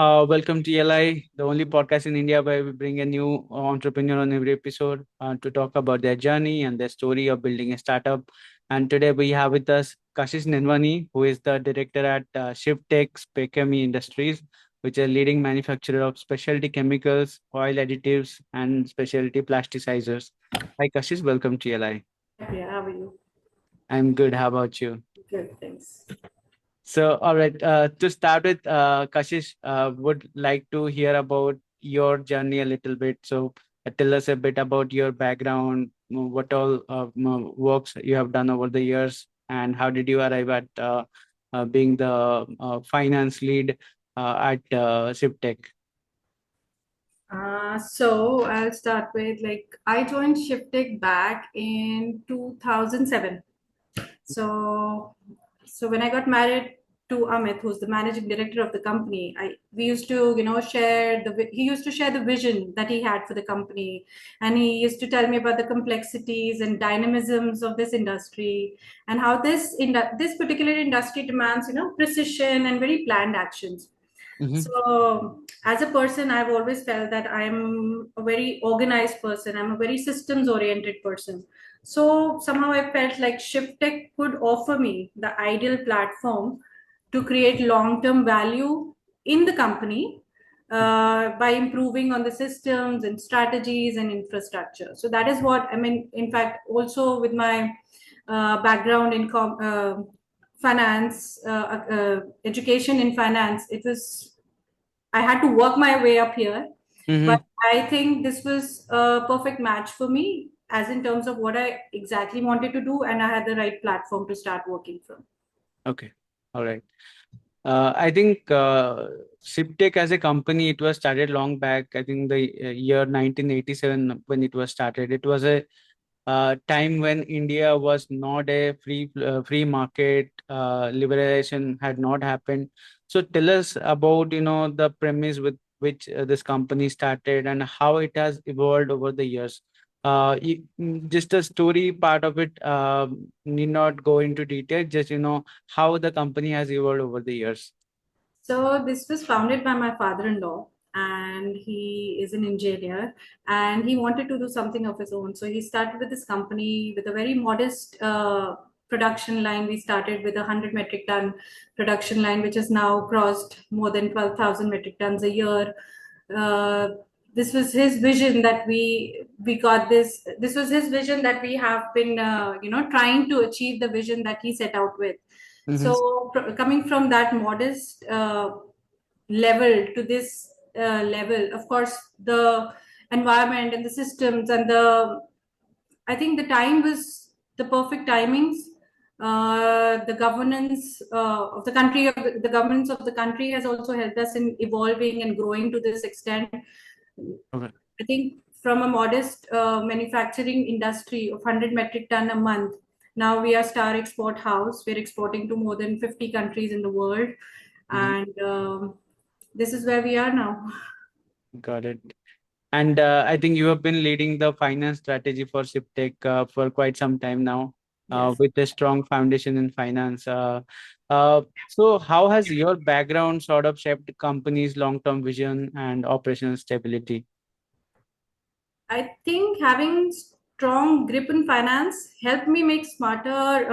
Welcome to ELI, the only podcast in India where we bring a new entrepreneur on every episode to talk about their journey and their story of building a startup. And today we have with us Kashiish A Nenwani, who is the director at Shivtek Spechemi Industries, which is a leading manufacturer of specialty chemicals, oil additives, and specialty plasticizers. Hi, Kashish. Welcome to ELI. Yeah, how are you? I'm good. How about you? Good, thanks. So, all right, to start with, Kashish, would like to hear about your journey a little bit. So, tell us a bit about your background, what all works you have done over the years, and how did you arrive at being the finance lead at Shivtek? So I'll start with I joined Shivtek back in 2007. So so when I got married to Amit, who's the managing director of the company, I we used to share he used to share the vision that he had for the company, and he used to tell me about the complexities and dynamisms of this industry and how this particular industry demands precision and very planned actions. Mm-hmm. So, as a person, I've always felt that I'm a very organized person. I'm a very systems oriented person. So, somehow I felt like Shifttech could offer me the ideal platform to create long term value in the company by improving on the systems and strategies and infrastructure. So, that is what I mean. In fact, also with my background in finance, education in finance, I had to work my way up here, but Mm-hmm. I think this was a perfect match for me, as in terms of what I exactly wanted to do, and I had the right platform to start working from. Okay. All right. I think Shiptech as a company, it was started long back. I think the year 1987 when it was started. It was a time when India was not a free market. Liberalization had not happened. So tell us about the premise with which this company started and how it has evolved over the years. Just the story part of it need not go into detail. Just how the company has evolved over the years. So this was founded by my father-in-law, and he is an engineer, and he wanted to do something of his own. So he started with this company with a very modest production line. We started with 100 metric ton production line, which has now crossed more than 12,000 metric tons a year. Uh, this was his vision that we got this. This was his vision that we have been trying to achieve the vision that he set out with. Mm-hmm. So coming from that modest level to this level, of course, the environment and the systems and I think the time was the perfect timings. The governance of the country, the governance of the country has also helped us in evolving and growing to this extent. Okay. I think from a modest manufacturing industry of 100 metric ton a month, now we are star export house. We're exporting to more than 50 countries in the world, Mm-hmm. and this is where we are now. Got it. And I think you have been leading the finance strategy for Shiptech for quite some time now, Yes. with a strong foundation in finance. So, how has your background sort of shaped the company's long-term vision and operational stability? I think having strong grip in finance helped me make smarter,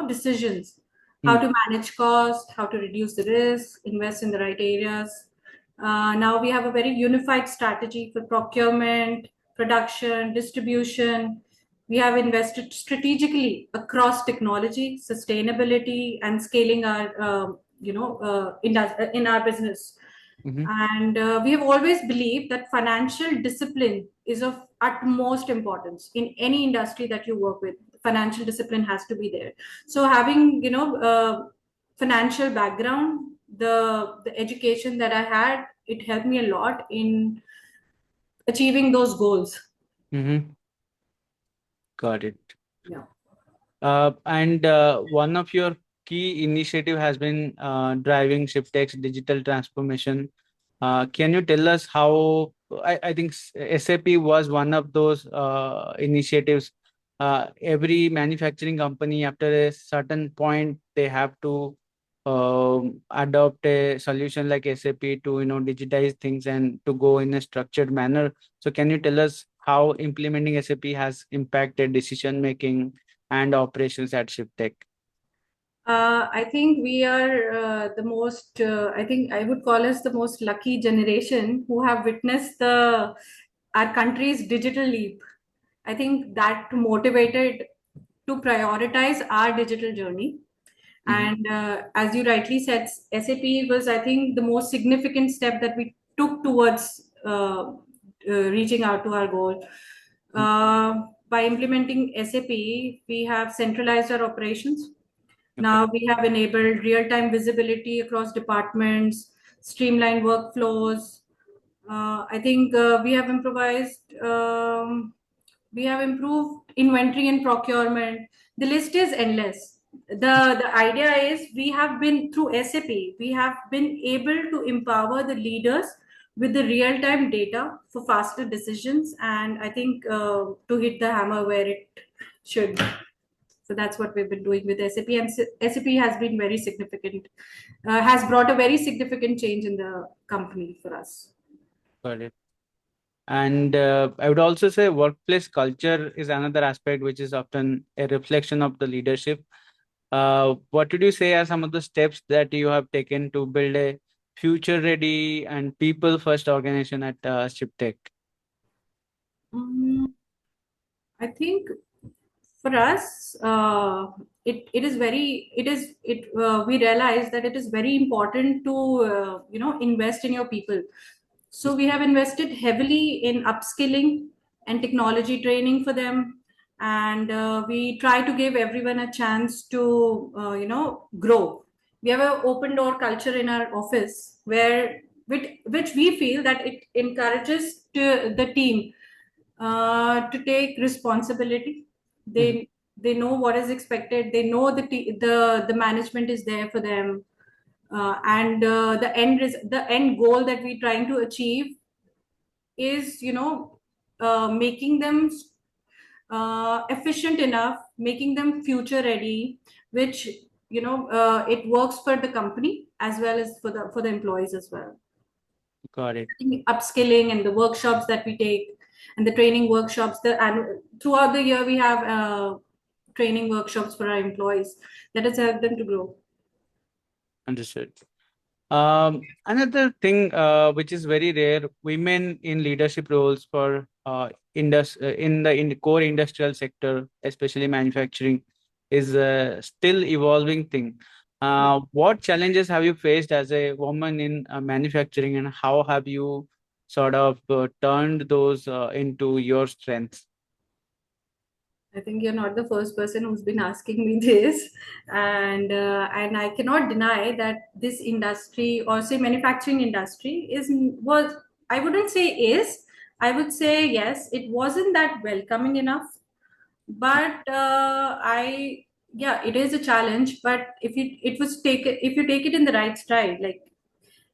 decisions. How Hmm. to manage cost, how to reduce the risk, invest in the right areas. Now we have a very unified strategy for procurement, production, distribution. We have invested strategically across technology, sustainability, and scaling our, in our business. Mm-hmm. And we have always believed that financial discipline is of utmost importance in any industry that you work with. Financial discipline has to be there. So having financial background, the education that I had, it helped me a lot in achieving those goals. Mm-hmm. Got it. Yeah. And one of your key initiative has been driving Shiptech's digital transformation. Can you tell us how? I think SAP was one of those initiatives. Every manufacturing company, after a certain point, they have to adopt a solution like SAP to digitize things and to go in a structured manner. So can you tell us how implementing SAP has impacted decision making and operations at Shivtek? I think we are the most, I think I would call us the most lucky generation who have witnessed our country's digital leap. I think that motivated to prioritize our digital journey. Mhm. And as you rightly said, SAP was, I think, the most significant step that we took towards reaching out to our goal. Mhm. By implementing SAP, we have centralized our operations. Okay. Now we have enabled real-time visibility across departments, streamlined workflows. I think we have improvised. We have improved inventory and procurement. The list is endless. The idea is we have been through SAP. We have been able to empower the leaders with the real-time data for faster decisions, and I think to hit the hammer where it should. So that's what we've been doing with SAP, and SAP has been very significant, has brought a very significant change in the company for us. Got it. And I would also say workplace culture is another aspect which is often a reflection of the leadership. What would you say are some of the steps that you have taken to build a future ready and people first organization at Shiptech? Mm, I think for us, it is very it is it we realize that it is very important to invest in your people. So we have invested heavily in upskilling and technology training for them, and we try to give everyone a chance to grow. We have an open door culture in our office where which we feel that it encourages the team to take responsibility. Mhm. They know what is expected. They know the management is there for them, and the end goal that we're trying to achieve is making them efficient enough, making them future ready, which it works for the company as well as for the employees as well. Got it. Think upskilling and the workshops that we take and the training workshops and throughout the year we have training workshops for our employees that has helped them to grow. Understood. Another thing which is very rare, women in leadership roles for in the core industrial sector, especially manufacturing, is a still evolving thing. What challenges have you faced as a woman in manufacturing, and how have you sort of turned those into your strengths? I think you're not the first person who's been asking me this, and I cannot deny that this industry, or say manufacturing industry, was, I wouldn't say is, I would say yes, it wasn't that welcoming enough. But I yeah, it is a challenge. But if you take it in the right stride, like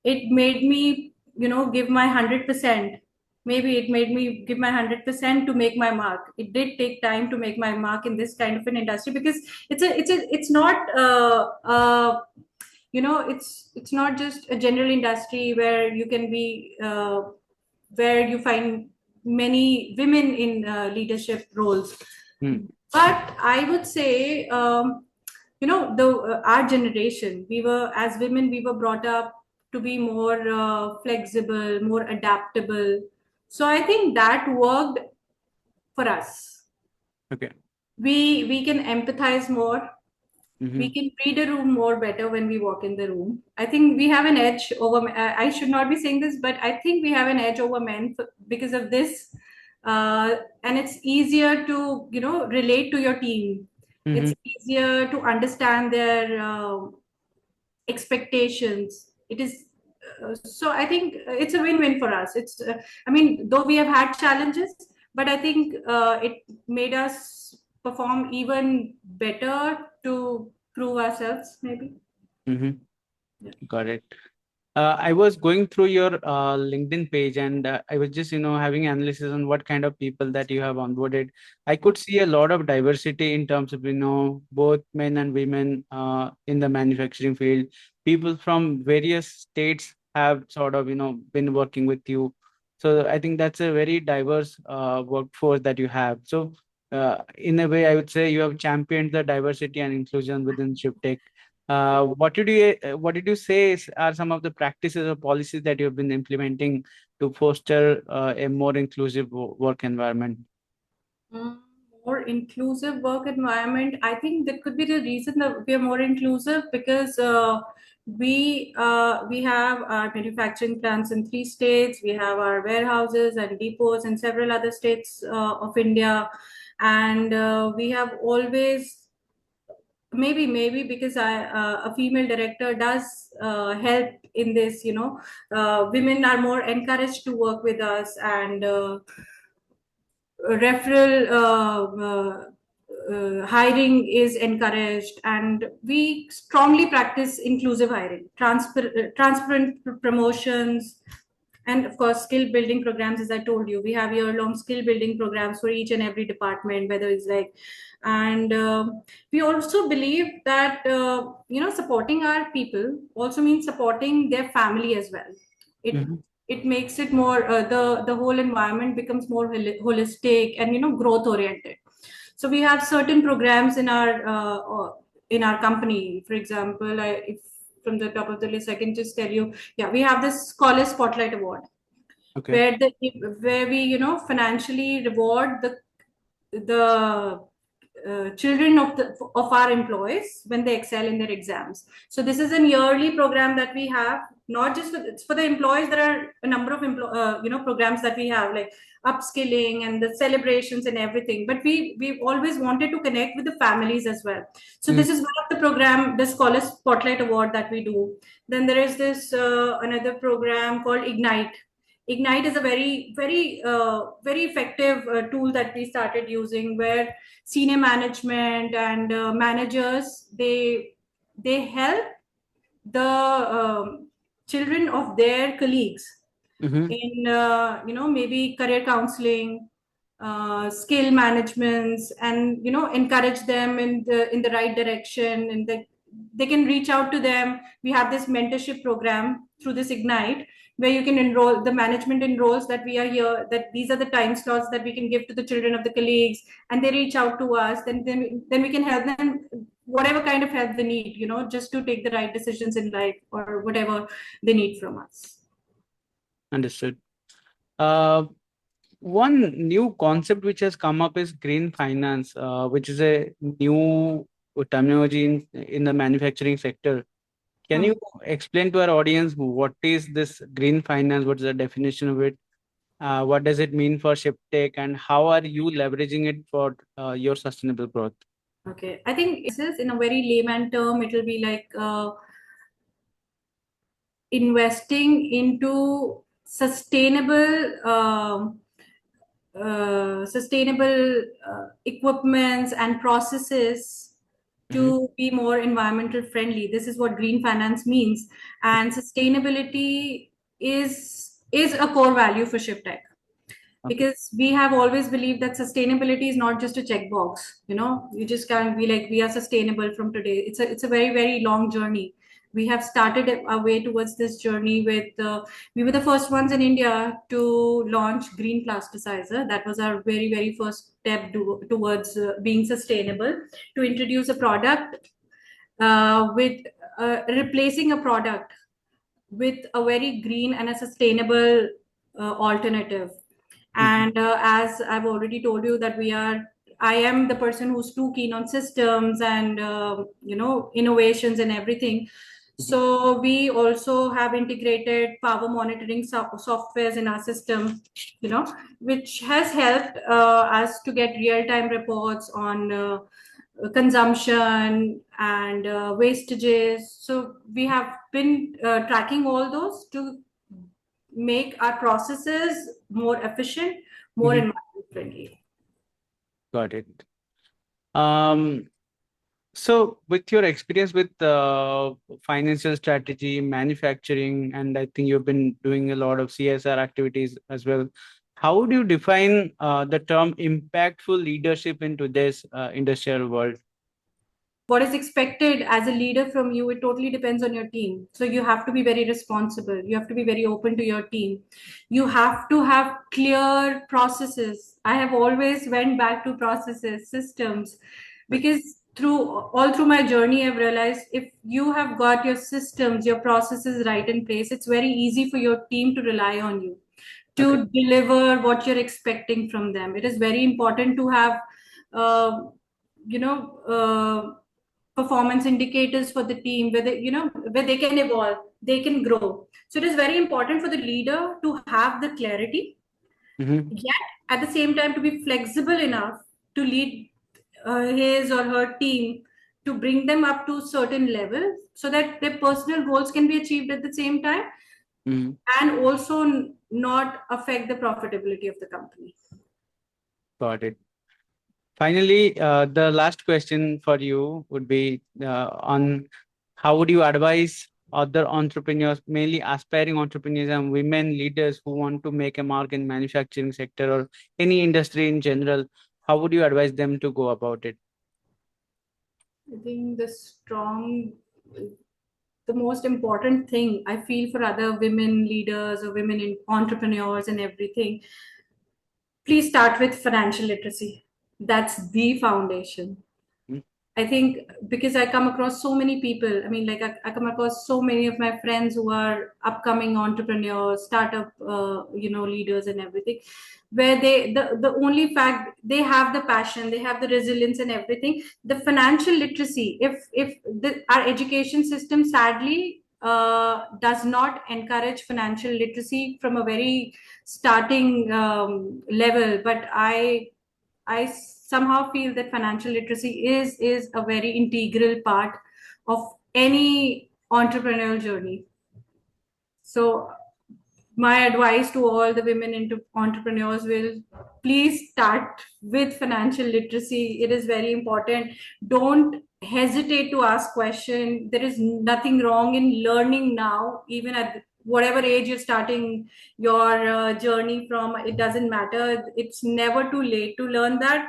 it made me give my 100%. Maybe it made me give my 100% to make my mark. It did take time to make my mark in this kind of an industry, because it's not it's not just a general industry where you can be where you find many women in leadership roles. Hmm. But I would say the our generation, we were, as women, we were brought up to be more flexible, more adaptable. So I think that worked for us. Okay. We can empathize more. We Mm-hmm. can read a room more better when we walk in the room. I think we have an edge over I should not be saying this, but I think we have an edge over men because of this. And it's easier to relate to your team. Mm-hmm. It's easier to understand their expectations. It is so I think it's a win-win for us. It's I mean, though we have had challenges, but I think it made us perform even better to prove ourselves, maybe. Mm-hmm. Yeah. Got it. I was going through your LinkedIn page, and I was just, having analysis on what kind of people that you have onboarded. I could see a lot of diversity in terms of, both men and women in the manufacturing field. People from various states have sort of, been working with you. So I think that's a very diverse workforce that you have. So in a way, I would say you have championed the diversity and inclusion within Shivtek. What did you say are some of the practices or policies that you have been implementing to foster a more inclusive work environment? Mm, More inclusive work environment. I think that could be the reason that we are more inclusive because we have our manufacturing plants in 3 states. We have our warehouses and depots in several other states of India, and we have always maybe because a female director does help in this. Women are more encouraged to work with us, and referral hiring is encouraged, and we strongly practice inclusive hiring, transparent promotions, and of course skill building programs. As I told you, we have year-long skill building programs for each and every department, whether it's like, and we also believe that supporting our people also means supporting their family as well. it Mhm. it makes it more, the whole environment becomes more holistic and growth oriented. So we have certain programs in our company. For example, if from the top of the list I can just tell you, yeah, we have this Scholar Spotlight Award, Okay. where we financially reward the children of our employees when they excel in their exams. So this is a yearly program that we have, not just it's for the employees. There are a number of programs that we have, like upskilling and the celebrations and everything. But we've always wanted to connect with the families as well. So Mm. this is one of the program, the Scholar Spotlight Award that we do. Then there is this another program called Ignite. Ignite is a very effective tool that we started using, where senior management and managers, they help the children of their colleagues Mhm. in maybe career counseling, skill managements, and encourage them in the right direction, and they can reach out to them. We have this mentorship program through this Ignite, where you can enroll, the management enrolls that we are here, that these are the time slots that we can give to the children of the colleagues, and they reach out to us. Then we can help them whatever kind of help they need, just to take the right decisions in life, or whatever they need from us. Understood. Uh, One new concept which has come up is green finance, which is a new terminology in the manufacturing sector. Can you explain to our audience what is this green finance? What is the definition of it? What does it mean for ShipTech, and how are you leveraging it for your sustainable growth? Okay, I think this is in a very layman term. It will be like investing into sustainable equipments and processes Mhm. to be more environmental friendly. This is what green finance means, and sustainability is a core value for ShipTech, Okay. because we have always believed that sustainability is not just a checkbox. You just can't be like, we are sustainable from today. It's a very long journey. We have started our way towards this journey with we were the first ones in India to launch green plasticizer. That was our very first step towards being sustainable, to introduce a product with replacing a product with a very green and a sustainable alternative. Mhm. And as I've already told you, that I am the person who's too keen on systems and innovations and everything. Mhm. So we also have integrated power monitoring softwares in our system, which has helped us to get real-time reports on consumption and wastages. So we have been tracking all those to make our processes more efficient, more Mhm. environment friendly. Got it. Um, So, with your experience with financial strategy, manufacturing, and I think you've been doing a lot of CSR activities as well, how would you define the term impactful leadership into this industrial world? What is expected as a leader from you, it totally depends on your team. So you have to be very responsible, you have to be very open to your team, you have to have clear processes. I have always went back to processes, systems, because through my journey I've realized if you have got your systems, your processes right in place, it's very easy for your team to rely on you Okay. to deliver what you're expecting from them. It is very important to have uh, you know performance indicators for the team where they, where they can evolve, they can grow. So it is very important for the leader to have the clarity, Mm-hmm. yet at the same time to be flexible enough to lead his or her team to bring them up to certain level so that their personal goals can be achieved at the same time, Mm-hmm. and also not affect the profitability of the company. Got it. Finally, the last question for you would be on how would you advise other entrepreneurs, mainly aspiring entrepreneurs and women leaders who want to make a mark in manufacturing sector or any industry in general? How would you advise them to go about it? I think the most important thing I feel for other women leaders or women in entrepreneurs and everything, please start with financial literacy. That's the foundation. Mm. I think because I come across so many people. I mean, like I come across so many of my friends who are upcoming entrepreneurs, startup, leaders and everything, where the only fact they have the passion, they have the resilience and everything. The financial literacy, if our education system sadly does not encourage financial literacy from a very starting level, but I somehow feel that financial literacy is a very integral part of any entrepreneurial journey. So my advice to all the women into entrepreneurs will, please start with financial literacy. It is very important. Don't hesitate to ask question. There is nothing wrong in learning now, even at whatever age you're starting your journey from. It doesn't matter, it's never too late to learn that.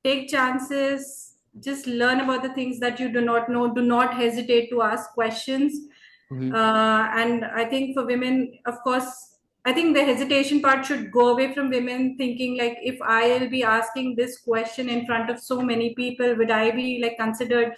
Take chances, just learn about the things that you do not know. Do not hesitate to ask questions. Mhm. And I think for women, of course, I think the hesitation part should go away from women thinking like, if I'll be asking this question in front of so many people, would I be like considered?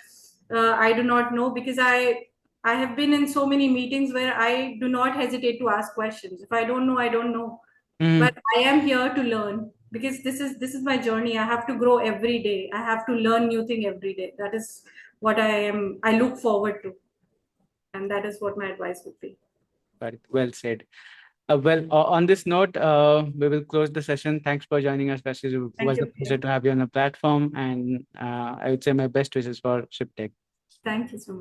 I do not know, because I have been in so many meetings where I do not hesitate to ask questions. If I don't know, I don't know. But Mhm. I am here to learn, because this is my journey. I have to grow every day. I have to learn new thing every day. That is what I look forward to, and that is what my advice would be. Got it. Well said. On this note, we will close the session. Thanks for joining us, Kashish. It Thank was a you, pleasure Peter. to have you on the platform, and I would say my best wishes for Shivtek. Thank you so much.